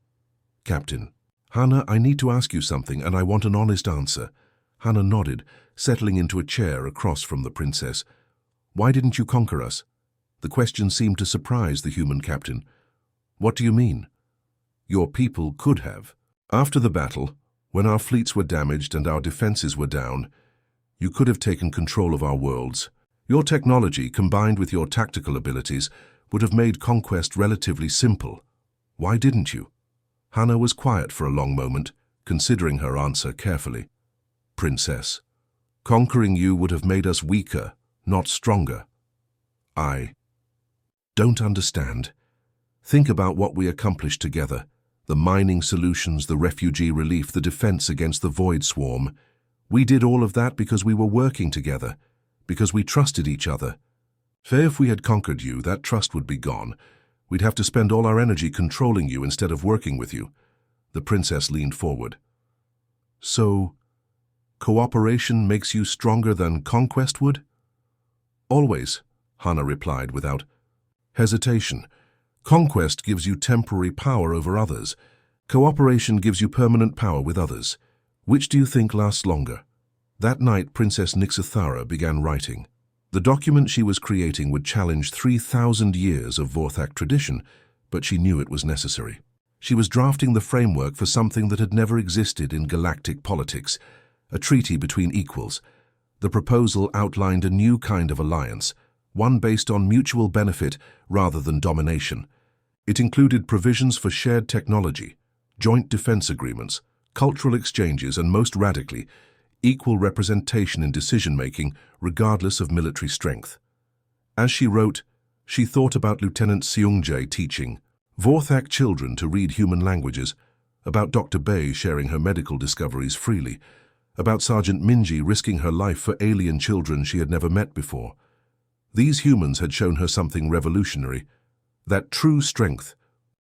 "Captain." "Hannah, I need to ask you something and I want an honest answer." Hannah nodded, settling into a chair across from the princess. "Why didn't you conquer us?" The question seemed to surprise the human captain. "What do you mean?" "Your people could have. After the battle, when our fleets were damaged and our defenses were down, you could have taken control of our worlds. Your technology, combined with your tactical abilities, would have made conquest relatively simple. Why didn't you?" Hannah was quiet for a long moment, considering her answer carefully. "Princess, conquering you would have made us weaker, not stronger." "I don't understand. Think about what we accomplished together. The mining solutions, the refugee relief, the defense against the void swarm. We did all of that because we were working together, because we trusted each other. If we had conquered you, that trust would be gone. We'd have to spend all our energy controlling you instead of working with you." The princess leaned forward. "So, cooperation makes you stronger than conquest would?" "Always," Hannah replied without hesitation. "Conquest gives you temporary power over others. Cooperation gives you permanent power with others. Which do you think lasts longer?" That night, Princess Nixithara began writing. The document she was creating would challenge 3,000 years of Vorthak tradition, but she knew it was necessary. She was drafting the framework for something that had never existed in galactic politics, a treaty between equals. The proposal outlined a new kind of alliance, one based on mutual benefit rather than domination. It included provisions for shared technology, joint defense agreements, cultural exchanges, and most radically, equal representation in decision-making regardless of military strength. As she wrote, she thought about Lieutenant Seungjae teaching Vorthak children to read human languages, about Dr. Bay sharing her medical discoveries freely, about Sergeant Minji risking her life for alien children she had never met before. These humans had shown her something revolutionary, that true strength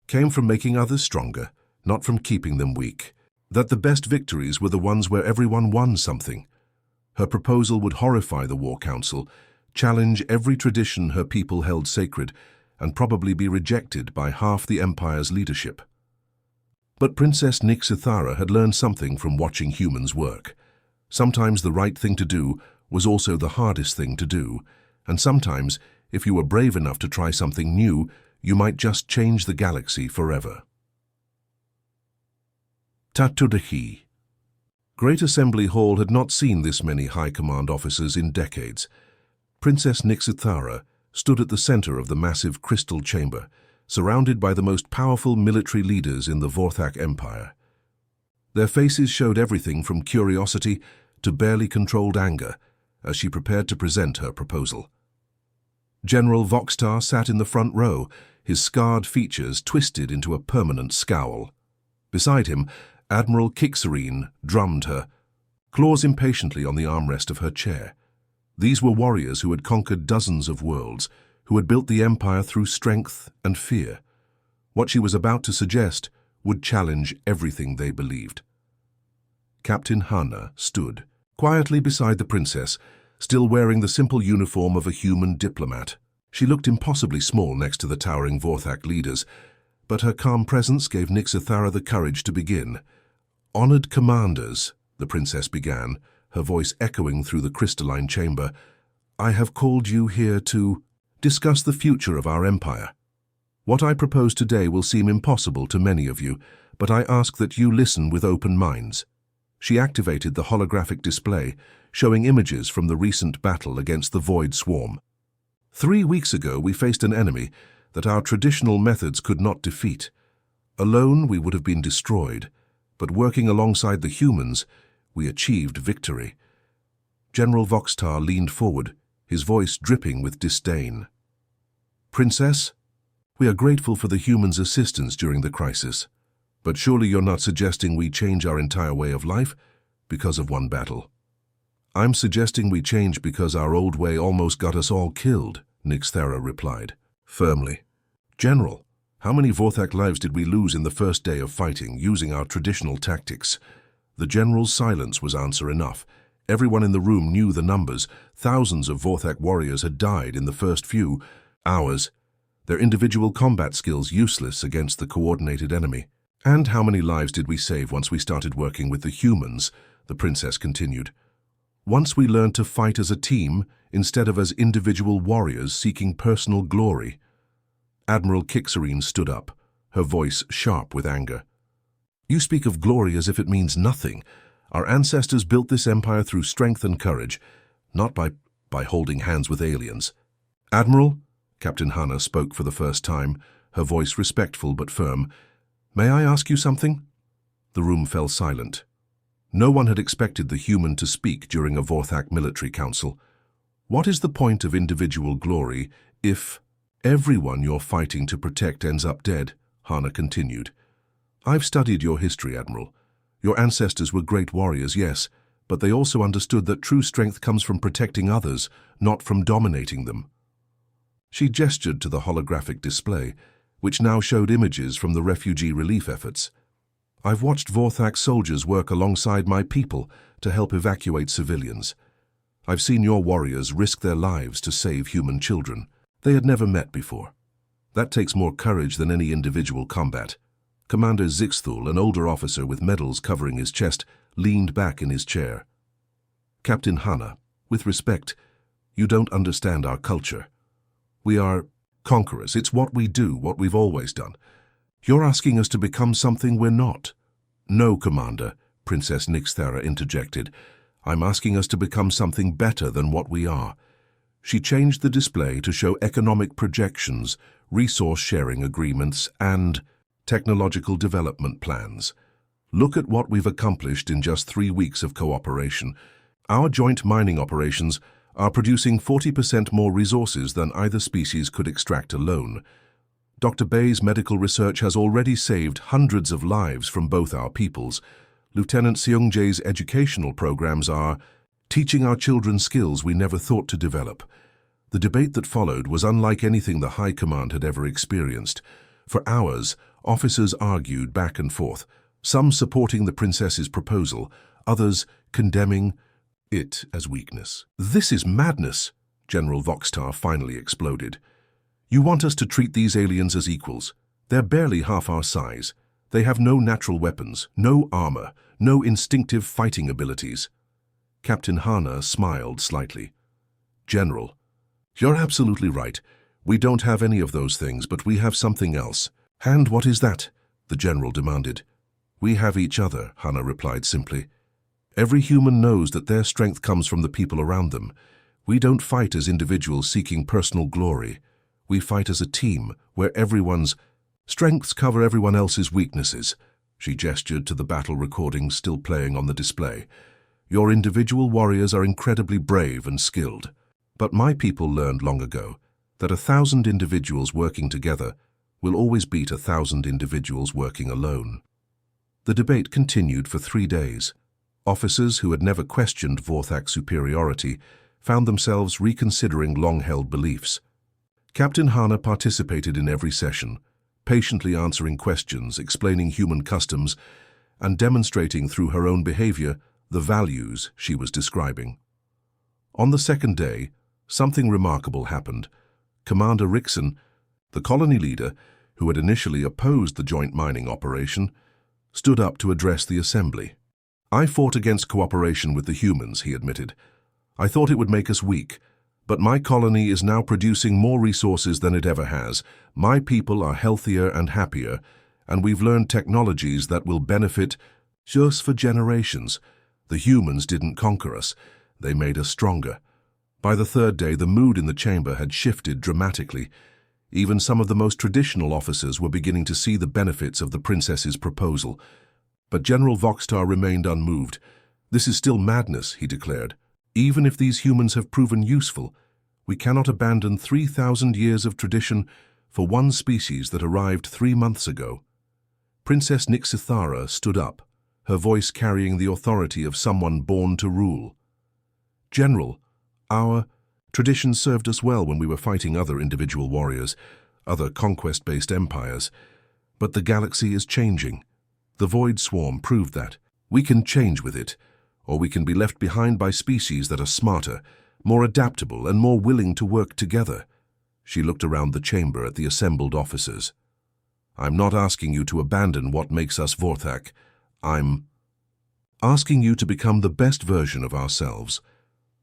came from making others stronger, not from keeping them weak, that the best victories were the ones where everyone won something. Her proposal would horrify the War Council, challenge every tradition her people held sacred, and probably be rejected by half the Empire's leadership. But Princess Nixithara had learned something from watching humans work. Sometimes the right thing to do was also the hardest thing to do, and sometimes, if you were brave enough to try something new, you might just change the galaxy forever. Tatudahi. Great Assembly Hall had not seen this many High Command officers in decades. Princess Nixithara stood at the center of the massive crystal chamber, surrounded by the most powerful military leaders in the Vorthak Empire. Their faces showed everything from curiosity to barely controlled anger as she prepared to present her proposal. General Voxtar sat in the front row, his scarred features twisted into a permanent scowl. Beside him, Admiral Kixarine drummed her claws impatiently on the armrest of her chair. These were warriors who had conquered dozens of worlds, who had built the Empire through strength and fear. What she was about to suggest would challenge everything they believed. Captain Hana stood quietly beside the princess, still wearing the simple uniform of a human diplomat. She looked impossibly small next to the towering Vorthak leaders, but her calm presence gave Nixithara the courage to begin. "Honored commanders," the princess began, her voice echoing through the crystalline chamber, "I have called you here to discuss the future of our empire. What I propose today will seem impossible to many of you, but I ask that you listen with open minds." She activated the holographic display, showing images from the recent battle against the Void Swarm. 3 weeks ago, we faced an enemy that our traditional methods could not defeat. Alone, we would have been destroyed, but working alongside the humans, we achieved victory. General Voxtar leaned forward, his voice dripping with disdain. "Princess, we are grateful for the humans' assistance during the crisis, but surely you're not suggesting we change our entire way of life because of one battle." "I'm suggesting we change because our old way almost got us all killed," Nixithara replied, firmly. "General, how many Vorthak lives did we lose in the first day of fighting using our traditional tactics?" The general's silence was answer enough. Everyone in the room knew the numbers. Thousands of Vorthak warriors had died in the first few hours, their individual combat skills useless against the coordinated enemy. "And how many lives did we save once we started working with the humans?" the princess continued. "Once we learned to fight as a team instead of as individual warriors seeking personal glory." Admiral Kixarine stood up, her voice sharp with anger. "You speak of glory as if it means nothing. Our ancestors built this empire through strength and courage, not by holding hands with aliens." "Admiral," Captain Hana spoke for the first time, her voice respectful but firm, "may I ask you something?" The room fell silent. No one had expected the human to speak during a Vorthak military council. "What is the point of individual glory if everyone you're fighting to protect ends up dead?" Hana continued. "I've studied your history, Admiral. Your ancestors were great warriors, yes, but they also understood that true strength comes from protecting others, not from dominating them." She gestured to the holographic display, which now showed images from the refugee relief efforts. "I've watched Vorthak soldiers work alongside my people to help evacuate civilians. I've seen your warriors risk their lives to save human children they had never met before. That takes more courage than any individual combat." Commander Zixthul, an older officer with medals covering his chest, leaned back in his chair. "Captain Hana, with respect, you don't understand our culture. We are conquerors. It's what we do, what we've always done. You're asking us to become something we're not." "No, Commander," Princess Nixithara interjected. "I'm asking us to become something better than what we are." She changed the display to show economic projections, resource-sharing agreements, and technological development plans. "Look at what we've accomplished in just 3 weeks of cooperation. Our joint mining operations are producing 40% more resources than either species could extract alone. Dr. Bay's medical research has already saved hundreds of lives from both our peoples. Lieutenant Seungjae's educational programs are teaching our children skills we never thought to develop." The debate that followed was unlike anything the High Command had ever experienced. For hours, officers argued back and forth, some supporting the princess's proposal, others condemning it as weakness. "This is madness," General Voxtar finally exploded. "You want us to treat these aliens as equals. They're barely half our size. They have no natural weapons, no armor, no instinctive fighting abilities." Captain Hana smiled slightly. "General, you're absolutely right. We don't have any of those things, but we have something else." "And what is that?" the general demanded. "We have each other," Hana replied simply. "Every human knows that their strength comes from the people around them. We don't fight as individuals seeking personal glory. We fight as a team, where everyone's strengths cover everyone else's weaknesses." She gestured to the battle recording still playing on the display. "Your individual warriors are incredibly brave and skilled. But my people learned long ago that 1,000 individuals working together will always beat 1,000 individuals working alone. The debate continued for 3 days. Officers who had never questioned Vorthak's superiority found themselves reconsidering long-held beliefs. Captain Hana participated in every session, patiently answering questions, explaining human customs, and demonstrating through her own behavior the values she was describing. On the second day, something remarkable happened. Commander Rickson, the colony leader who had initially opposed the joint mining operation, stood up to address the assembly. "I fought against cooperation with the humans," he admitted. "I thought it would make us weak, but my colony is now producing more resources than it ever has. My people are healthier and happier, and we've learned technologies that will benefit us for generations. The humans didn't conquer us, they made us stronger." By the third day, the mood in the chamber had shifted dramatically. Even some of the most traditional officers were beginning to see the benefits of the princess's proposal. But General Voxtar remained unmoved. "This is still madness," he declared. "Even if these humans have proven useful, we cannot abandon 3,000 years of tradition for one species that arrived 3 months ago." Princess Nixithara stood up, her voice carrying the authority of someone born to rule. "General, our tradition served us well when we were fighting other individual warriors, other conquest-based empires. But the galaxy is changing. The Void Swarm proved that. We can change with it, or we can be left behind by species that are smarter, more adaptable, and more willing to work together." She looked around the chamber at the assembled officers. "I'm not asking you to abandon what makes us Vorthak. I'm asking you to become the best version of ourselves.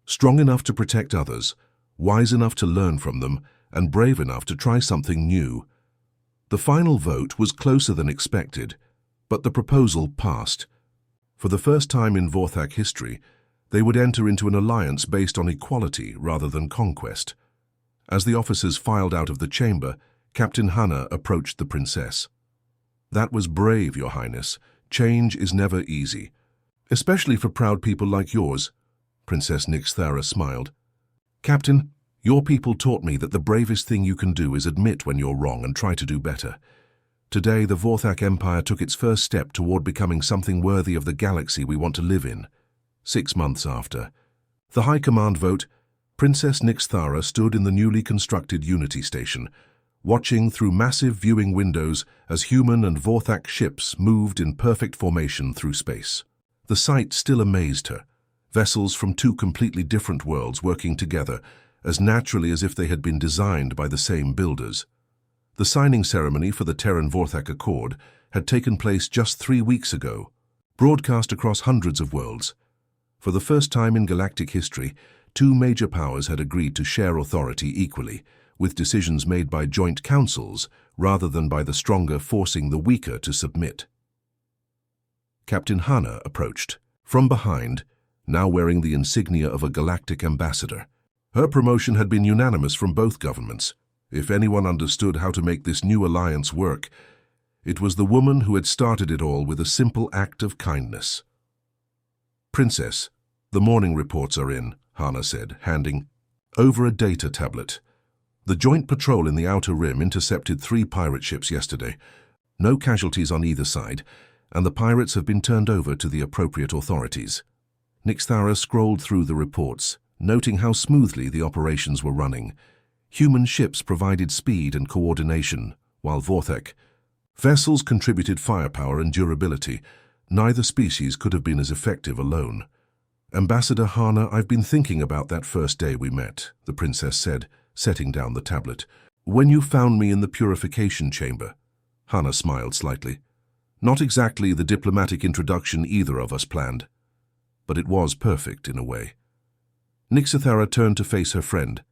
Strong enough to protect others, wise enough to learn from them, and brave enough to try something new." The final vote was closer than expected, but the proposal passed. For the first time in Vorthak history, they would enter into an alliance based on equality rather than conquest. As the officers filed out of the chamber, Captain Hana approached the princess. "That was brave, Your Highness. Change is never easy, especially for proud people like yours." Princess Nixithara smiled. "Captain, your people taught me that the bravest thing you can do is admit when you're wrong and try to do better. Today, the Vorthak Empire took its first step toward becoming something worthy of the galaxy we want to live in." 6 months after the High Command vote, Princess Nixithara stood in the newly constructed Unity Station, watching through massive viewing windows as human and Vorthak ships moved in perfect formation through space. The sight still amazed her. Vessels from 2 completely different worlds working together, as naturally as if they had been designed by the same builders. The signing ceremony for the Terran-Vorthak Accord had taken place just 3 weeks ago, broadcast across hundreds of worlds. For the first time in galactic history, 2 major powers had agreed to share authority equally, with decisions made by joint councils rather than by the stronger forcing the weaker to submit. Captain Hana approached, from behind, now wearing the insignia of a galactic ambassador. Her promotion had been unanimous from both governments. If anyone understood how to make this new alliance work, it was the woman who had started it all with a simple act of kindness. "Princess, the morning reports are in," Hana said, handing over a data tablet. "The joint patrol in the Outer Rim intercepted 3 pirate ships yesterday. No casualties on either side, and the pirates have been turned over to the appropriate authorities." Nixithara scrolled through the reports, noting how smoothly the operations were running. Human ships provided speed and coordination, while Vorthak vessels contributed firepower and durability. Neither species could have been as effective alone. "Ambassador Hana, I've been thinking about that first day we met," the princess said, setting down the tablet. "When you found me in the purification chamber." Hana smiled slightly. "Not exactly the diplomatic introduction either of us planned, but it was perfect in a way." Nixithara turned to face her friend.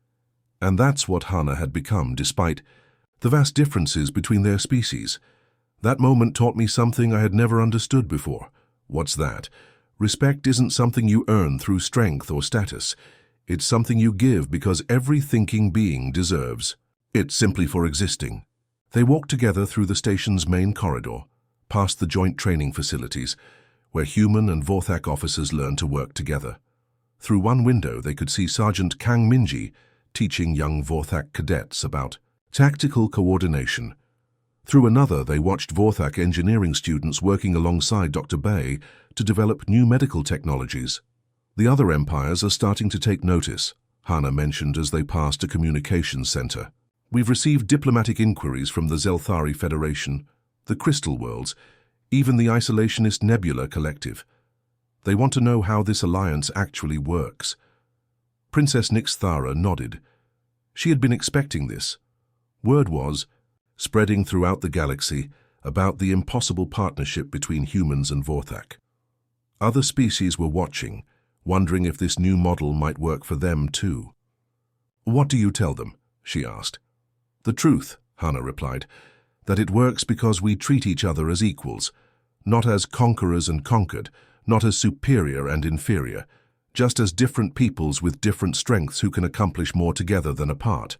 And that's what Hana had become, despite the vast differences between their species. That moment taught me something I had never understood before. What's that? Respect isn't something you earn through strength or status. It's something you give because every thinking being deserves it simply for existing. They walked together through the station's main corridor, past the joint training facilities, where human and Vorthak officers learned to work together. Through one window, they could see Sergeant Kang Minji teaching young Vorthak cadets about tactical coordination. Through another, they watched Vorthak engineering students working alongside Dr. Bay to develop new medical technologies. The other empires are starting to take notice, Hana mentioned as they passed a communications center. We've received diplomatic inquiries from the Zelthari Federation, the Crystal Worlds, even the Isolationist Nebula Collective. They want to know how this alliance actually works. Princess Nixthara nodded. She had been expecting this. Word was spreading throughout the galaxy about the impossible partnership between humans and Vorthak. Other species were watching, wondering if this new model might work for them too. "What do you tell them?" she asked. "The truth," Hana replied, "that it works because we treat each other as equals, not as conquerors and conquered, not as superior and inferior, just as different peoples with different strengths who can accomplish more together than apart."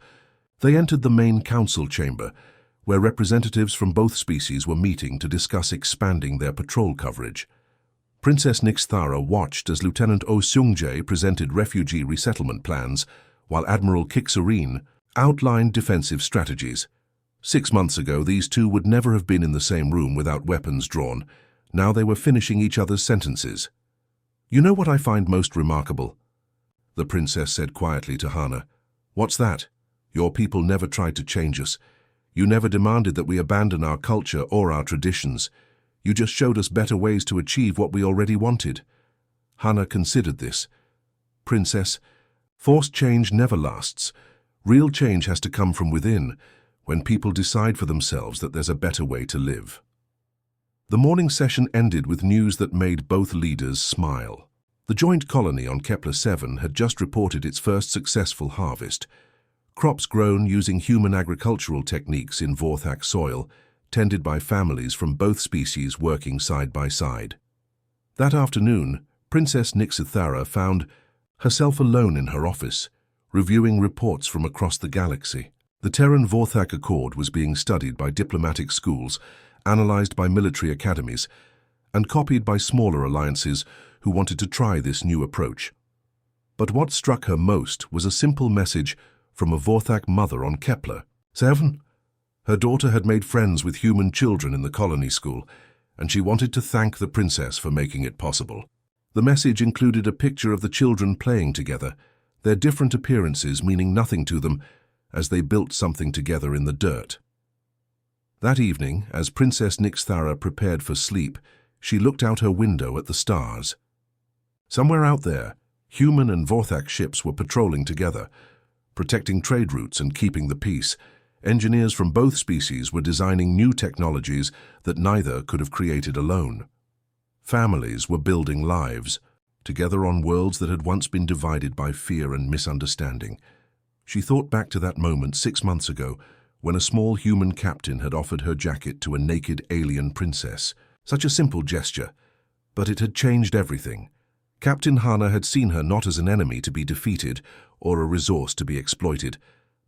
They entered the main council chamber, where representatives from both species were meeting to discuss expanding their patrol coverage. Princess Nixthara watched as Lieutenant Oh Seungjae presented refugee resettlement plans, while Admiral Kixareen outlined defensive strategies. 6 months ago, these two would never have been in the same room without weapons drawn. Now they were finishing each other's sentences. "You know what I find most remarkable?" the princess said quietly to Hana. "What's that? Your people never tried to change us. You never demanded that we abandon our culture or our traditions. You just showed us better ways to achieve what we already wanted." Hana considered this. "Princess, forced change never lasts. Real change has to come from within, when people decide for themselves that there's a better way to live." The morning session ended with news that made both leaders smile. The joint colony on Kepler 7 had just reported its first successful harvest. Crops grown using human agricultural techniques in Vorthak soil, tended by families from both species working side by side. That afternoon, Princess Nixthara found herself alone in her office, reviewing reports from across the galaxy. The Terran-Vorthak Accord was being studied by diplomatic schools, analyzed by military academies, and copied by smaller alliances who wanted to try this new approach. But what struck her most was a simple message from a Vorthak mother on Kepler 7. Her daughter had made friends with human children in the colony school, and she wanted to thank the princess for making it possible. The message included a picture of the children playing together, their different appearances meaning nothing to them as they built something together in the dirt. That evening, as Princess Nixthara prepared for sleep, she looked out her window at the stars. Somewhere out there, human and Vorthak ships were patrolling together, protecting trade routes and keeping the peace. Engineers from both species were designing new technologies that neither could have created alone. Families were building lives, together on worlds that had once been divided by fear and misunderstanding. She thought back to that moment 6 months ago, when a small human captain had offered her jacket to a naked alien princess. Such a simple gesture, but it had changed everything. Captain Hana had seen her not as an enemy to be defeated or a resource to be exploited,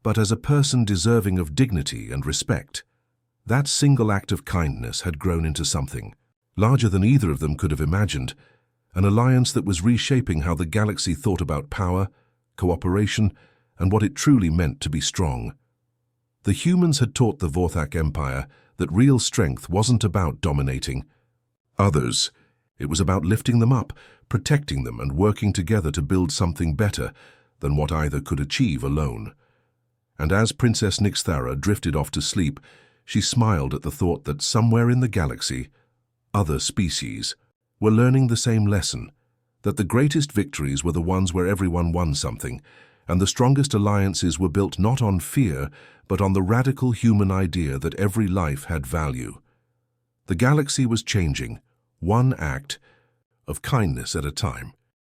but as a person deserving of dignity and respect. That single act of kindness had grown into something larger than either of them could have imagined, an alliance that was reshaping how the galaxy thought about power, cooperation, and what it truly meant to be strong. The humans had taught the Vorthak Empire that real strength wasn't about dominating others. It was about lifting them up, protecting them, and working together to build something better than what either could achieve alone. And as Princess Nixthara drifted off to sleep, she smiled at the thought that somewhere in the galaxy, other species were learning the same lesson, that the greatest victories were the ones where everyone won something, and the strongest alliances were built not on fear, but on the radical human idea that every life had value. The galaxy was changing, one act of kindness at a time.